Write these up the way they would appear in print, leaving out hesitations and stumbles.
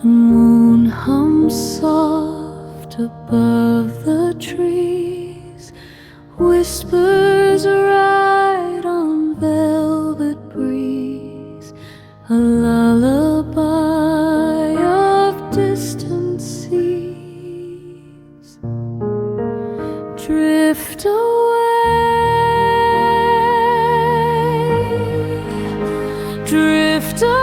The moon hums soft above the trees, whispers right on velvet breeze, a lullaby of distant seas. Drift away, drift away.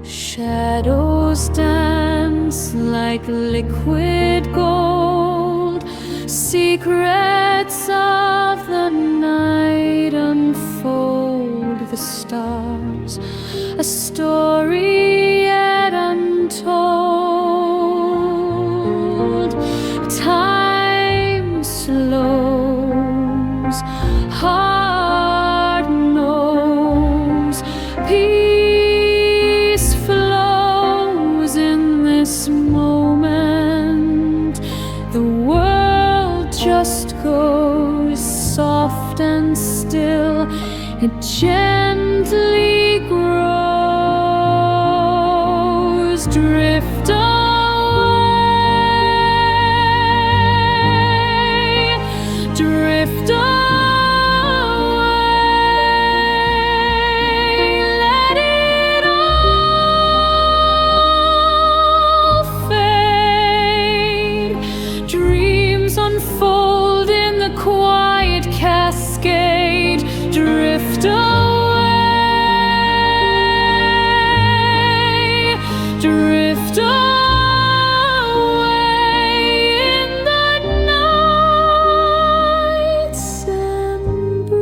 Shadows dance like liquid gold, secrets of the night unfold. The stars, a story yet untold. Time slows, heart knows, peace flows in this moment. The world just goes soft and still. It gently grows. Drift away, drift away. Let it all fade. Dreams unfold in the quiet cascade. Drift away, drift away in the night's embrace.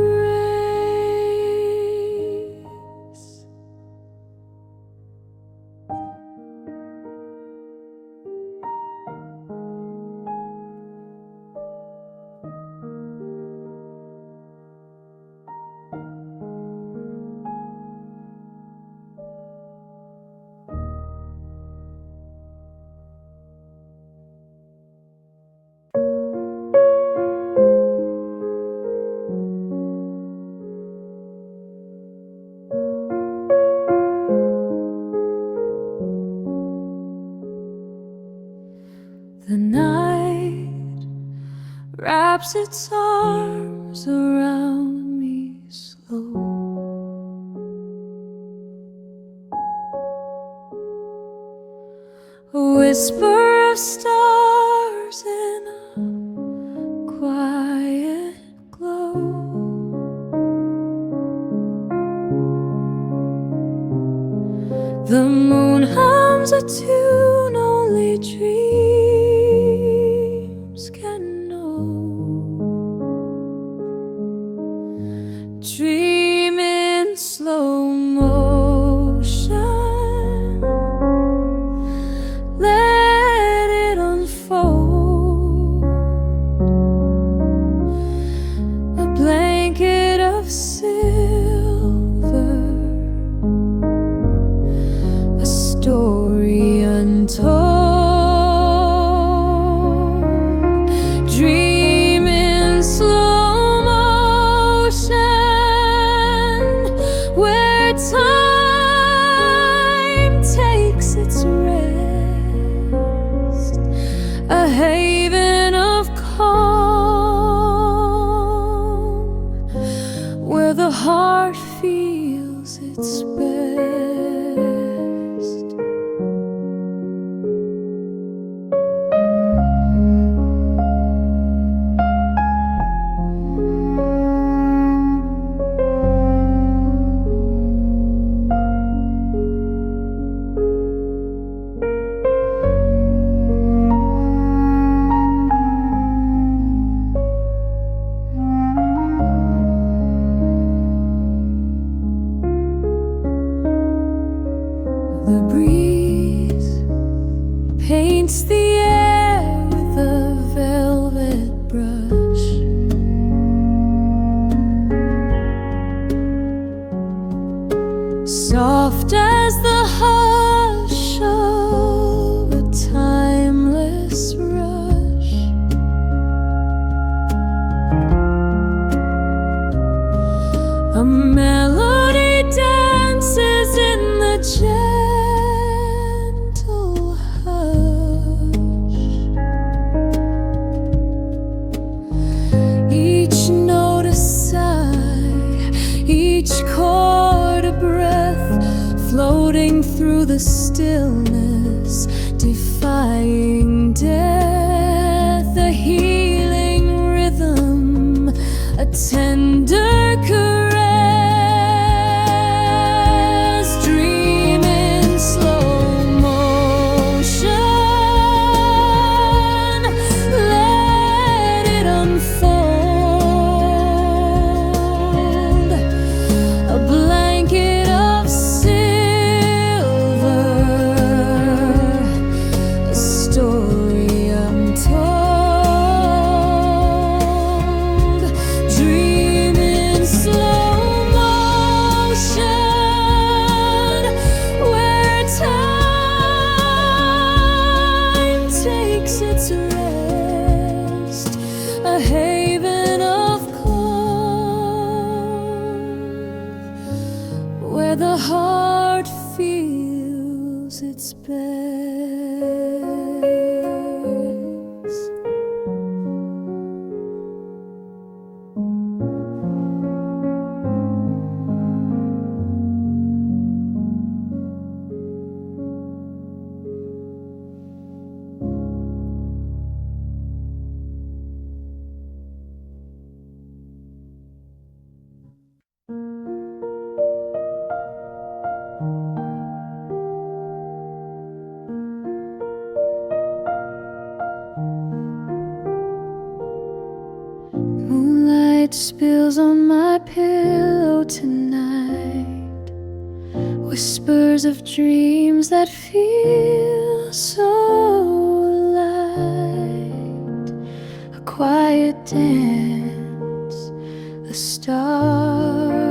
The night wraps its arms around me slow. A whisper of stars in a quiet glow. The moon hums a tune only dreams can know. Dream in slow motion. Let it unfold. A blanket of silver, a story untold. Dream in slow motion, where time takes its rest. A haven of calm, where the heart feels its best. The breeze paints the air with a velvet brush. Soft as the hush of a timeless rush. A melody dances in the gentle hush. Each note a sigh, each chord a breath, floating through the stillness, defying death. A healing rhythm, a tender caress, dream in slow motion. Let it unfold, a blanket of silver, a story untold. Dream in slow motion, where time takes its rest, a haven of calm, where the heart feels its best. Moonlight spills on my pillow tonight, whispers of dreams that feel so light. A quiet dance, the stars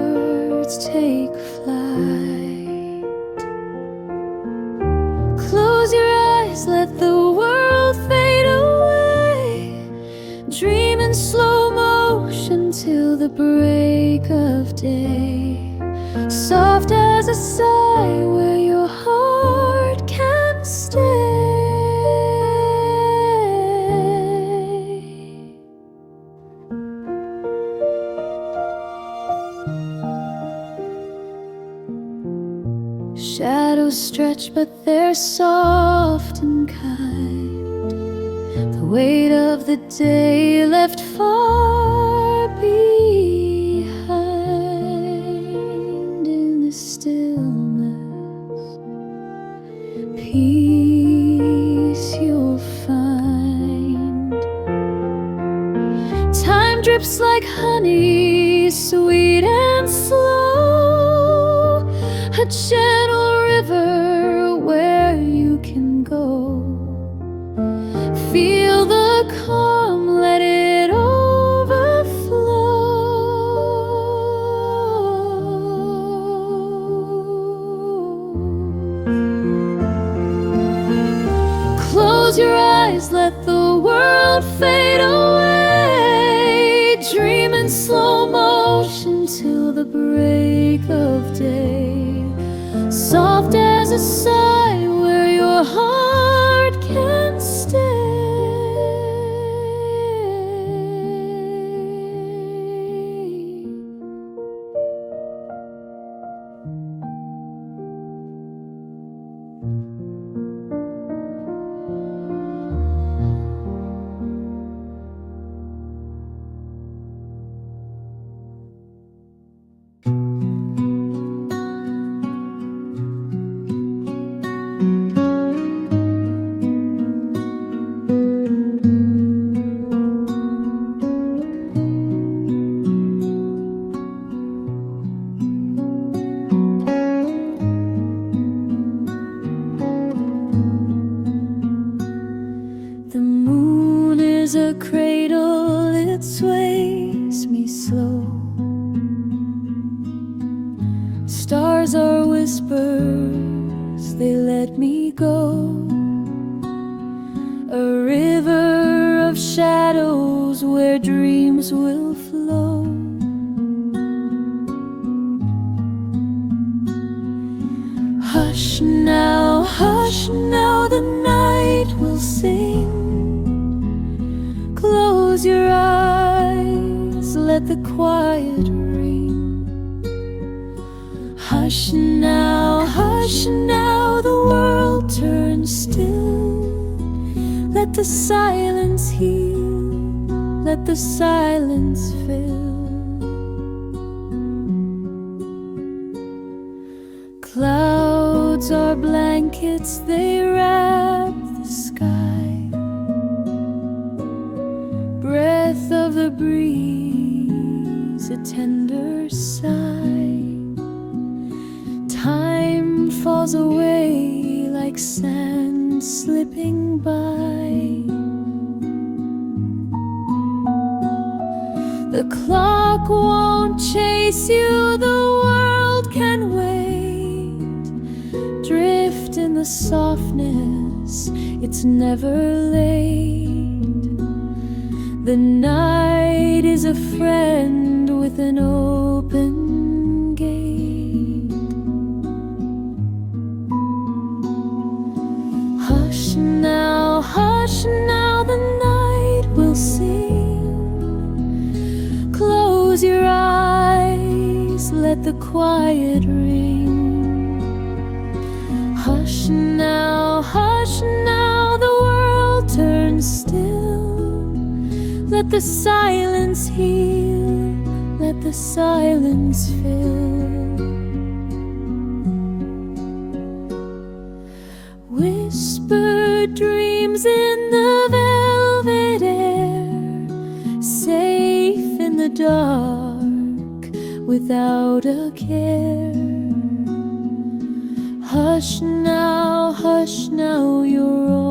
take flight. Close your eyes, let the world fade away. Dream in slow motion till the break of day. Soft as a sigh where your heart can stay. Shadows stretch, but they're soft and kind. The weight of the day left far behind. In the stillness, peace you'll find. Time drips like honey, sweet and slow. A gentle river where you can go. Feel the calm, let it overflow. Close your eyes, let the world fade away. Dream in slow motion till the break of day. Soft as a sigh where your heart can stay. go, a river of shadows where dreams will flow. Hush now, the night will sing. Close your eyes, let the quiet ring. Hush now, the world turns still. Let the silence heal, let the silence fill. Clouds are blankets, they wrap the sky. Breath of the breeze, a tender sigh. Time falls away like sand slipping by. The clock won't chase you, the world can wait. Drift in the softness, it's never late. The night is a friend with an open gate. Hush now, the night will sing. Close your eyes, let the quiet ring. Hush now, the world turns still. Let the silence heal, let the silence fill. Whispered dreams in the velvet air, safe in the dark without a care. Hush now, your